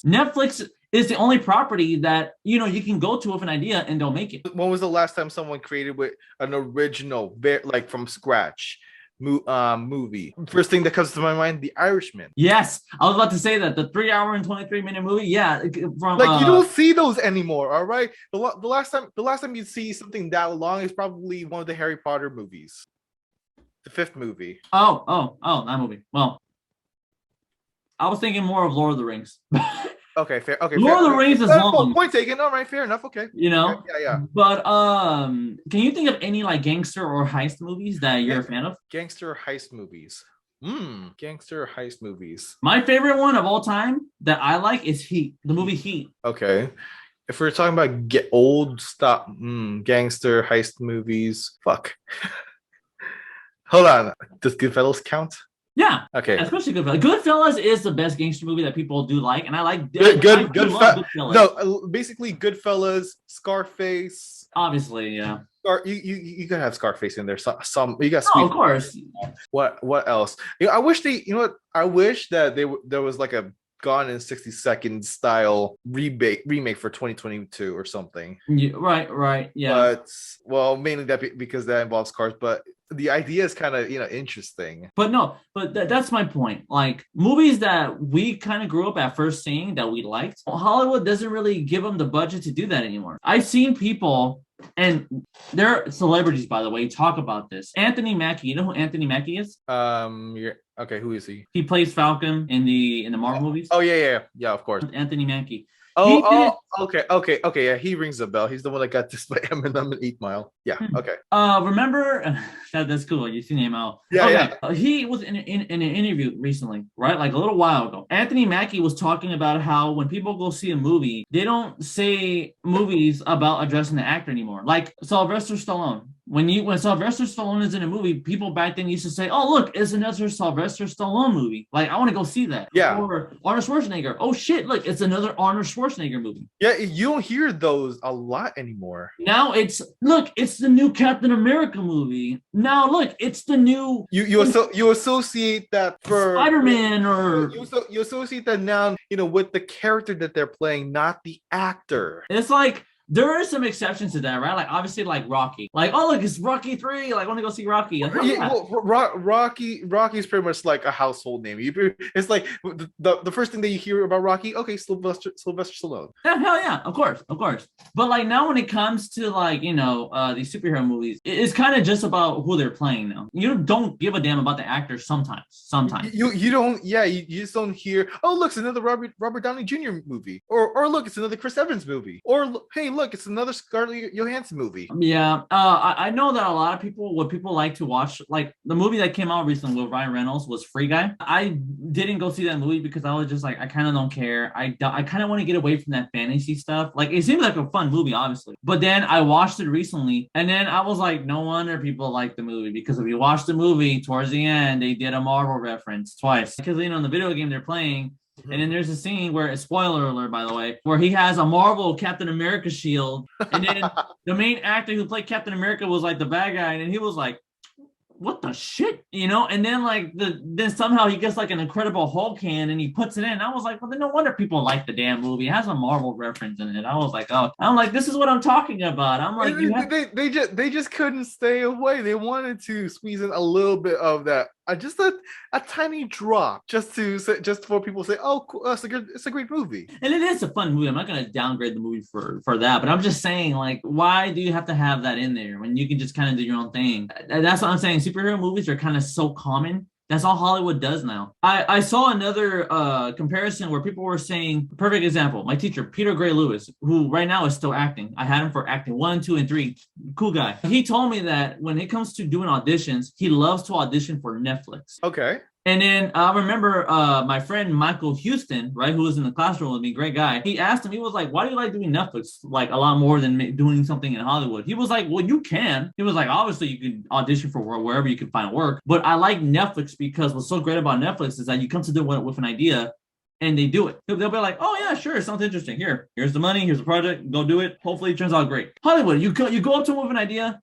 Netflix is the only property that you can go to with an idea and they'll make it. When was the last time someone created with an original, like from scratch movie? First thing that comes to my mind, The Irishman. Yes, I was about to say that the 3 hour and 23 minute movie. Yeah, from Like you don't see those anymore. All right, the last time you see something that long is probably one of the Harry Potter movies, the fifth movie. That movie. Well, I was thinking more of Lord of the Rings. Okay, fair. Okay, Lord fair. of the Rings is long. Point taken. All right, fair enough. Okay. Yeah. Yeah. But can you think of any like gangster or heist movies that you're a fan of? Gangster heist movies. Gangster heist movies. My favorite one of all time that I like is Heat, the movie Heat. Okay. If we're talking about old stuff, gangster heist movies, fuck. Hold on. Does Goodfellas count? Yeah. Okay. Especially Goodfellas. Goodfellas is the best gangster movie that people do like, and I like Goodfellas. No, basically Goodfellas, Scarface. Obviously, yeah. You gotta have Scarface in there. Some you got. Oh, of course. What else? I wish I wish that there was like a Gone in 60 Seconds style remake for 2022 or something. Yeah, right, yeah. But mainly that because that involves cars, but the idea is kind of interesting. But no, that's my point. Like movies that we kind of grew up at first seeing that we liked, Hollywood doesn't really give them the budget to do that anymore. I've seen people, and they're celebrities, by the way, talk about this. Anthony Mackie, you know who Anthony Mackie is? Okay, who is he? He plays Falcon in the Marvel movies. Oh yeah, of course. Anthony Mackie. Okay. Yeah, he rings a bell. He's the one that got this by Eminem in 8 Mile. Yeah. Okay. Remember that's cool. You see him out. Yeah. He was in an interview recently, right? Like a little while ago. Anthony Mackie was talking about how when people go see a movie, they don't say movies about addressing the actor anymore. Like Sylvester Stallone. When Sylvester Stallone is in a movie, people back then used to say, "Oh, look, it's another Sylvester Stallone movie. Like, I want to go see that." Yeah. Or Arnold Schwarzenegger. Oh shit, look, it's another Arnold Schwarzenegger movie. Yeah, you don't hear those a lot anymore. Now it's the new Captain America movie. Now look, it's the new. You associate that for Spider-Man or you associate that now with the character that they're playing, not the actor. It's like. There are some exceptions to that, right? Like obviously, like Rocky. Like, oh look, it's Rocky 3. Like, I want to go see Rocky. Like, Rocky is pretty much like a household name. It's like the first thing that you hear about Rocky. Okay, Sylvester Stallone. Yeah, hell yeah, of course. But like now, when it comes to like these superhero movies, it's kind of just about who they're playing now. You don't give a damn about the actors sometimes. You don't. Yeah, you just don't hear. Oh look, it's another Robert Downey Jr. movie, or look, it's another Chris Evans movie, or hey. Look, it's another Scarlett Johansson movie. Yeah, I know that a lot of people like to watch, like the movie that came out recently with Ryan Reynolds was Free Guy. I didn't go see that movie because I was just like, I kind of don't care. I kind of want to get away from that fantasy stuff. Like it seems like a fun movie, obviously, but then I watched it recently, and then I was like, no wonder people like the movie, because if you watch the movie towards the end, they did a Marvel reference twice, because in the video game they're playing. And then there's a scene where, spoiler alert, by the way, where he has a Marvel Captain America shield. And then the main actor who played Captain America was like the bad guy. And then he was like, what the shit? And then then somehow he gets like an Incredible Hulk hand and he puts it in. I was like, well, then no wonder people like the damn movie. It has a Marvel reference in it. I was like, this is what I'm talking about. I'm like, they just couldn't stay away. They wanted to squeeze in a little bit of that. Just a tiny drop, just for people to say, "Oh, cool, it's a great movie." And it is a fun movie. I'm not going to downgrade the movie for that, but I'm just saying, like, why do you have to have that in there when you can just kind of do your own thing? That's what I'm saying. Superhero movies are kind of so common. That's all Hollywood does now. I saw another comparison where people were saying, perfect example, my teacher, Peter Gray Lewis, who right now is still acting. I had him for acting 1, 2, and 3. Cool guy. He told me that when it comes to doing auditions, he loves to audition for Netflix. Okay. And then I remember my friend Michael Houston, right, who was in the classroom with me, great guy. He asked him, he was like, why do you like doing Netflix like a lot more than doing something in Hollywood? He was like, well, you can. He was like, obviously you can audition for wherever you can find work. But I like Netflix because what's so great about Netflix is that you come to them with an idea and they do it. They'll be like, oh yeah, sure, sounds interesting. Here's the money, here's the project, go do it. Hopefully it turns out great. Hollywood, you go up to them with an idea.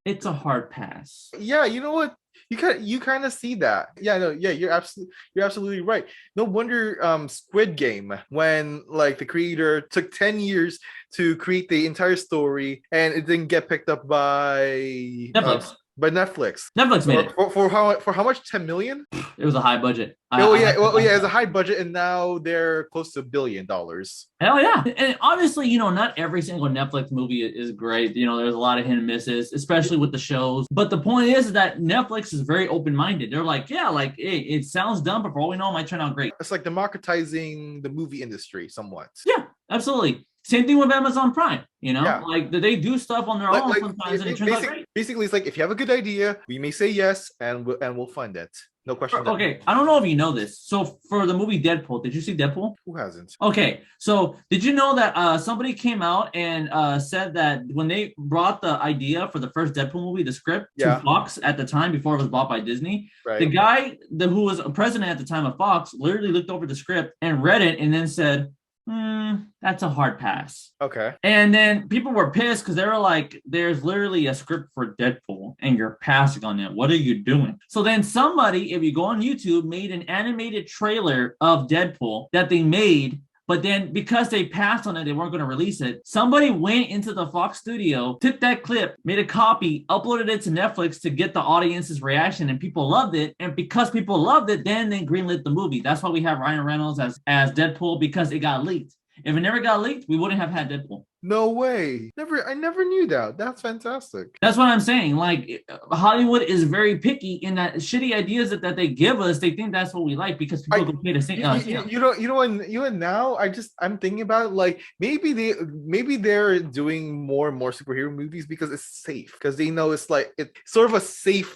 It's a hard pass. Yeah, you know what? you kind of see that. Yeah, no, yeah, you're absolutely right. No wonder Squid Game, when like the creator took 10 years to create the entire story and it didn't get picked up Netflix. by Netflix. Netflix made it. For how much? 10 million? It was a high budget. Oh yeah, well yeah, it's a high budget, and now they're close to $1 billion. Hell yeah. And obviously, not every single Netflix movie is great. There's a lot of hit and misses, especially with the shows. But the point is that Netflix is very open minded. They're like, yeah, like it sounds dumb, but for all we know, it might turn out great. It's like democratizing the movie industry somewhat. Yeah, absolutely. Same thing with Amazon Prime, Yeah. like they do stuff on their own sometimes and it turns out great. Basically, it's like if you have a good idea, we may say yes, and we'll fund it. No question. Okay, I don't know if you know this. So for the movie Deadpool, did you see Deadpool? Who hasn't? Okay, so did you know that somebody came out and said that when they brought the idea for the first Deadpool movie, the script to Fox at the time before it was bought by Disney, the guy who was president at the time of Fox literally looked over the script and read it and then said, that's a hard pass. Okay. And then people were pissed because they were like, there's literally a script for Deadpool and you're passing on it. What are you doing? So then somebody, if you go on YouTube, made an animated trailer of Deadpool that they made. But then because they passed on it, they weren't going to release it. Somebody went into the Fox studio, took that clip, made a copy, uploaded it to Netflix to get the audience's reaction, and people loved it. And because people loved it, then they greenlit the movie. That's why we have Ryan Reynolds as Deadpool, because it got leaked. If it never got leaked, we wouldn't have had Deadpool. No way. I never knew that. That's fantastic. That's what I'm saying. Like, Hollywood is very picky in that shitty ideas that they give us. They think that's what we like because people can pay the same. And now I'm thinking about it, like maybe they're doing more and more superhero movies because it's safe, because they know it's sort of a safe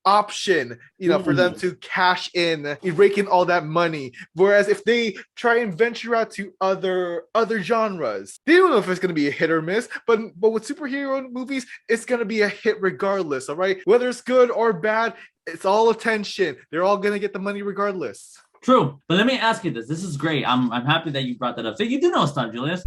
option, for them to cash in, rake in all that money. Whereas if they try and venture out to other genres, they don't know if it's going to be a hit or miss. But with superhero movies, it's going to be a hit regardless. All right, whether it's good or bad, it's all attention. They're all going to get the money regardless. True, but let me ask you this. This is great. I'm happy that you brought that up. So you do know stuff, Julius.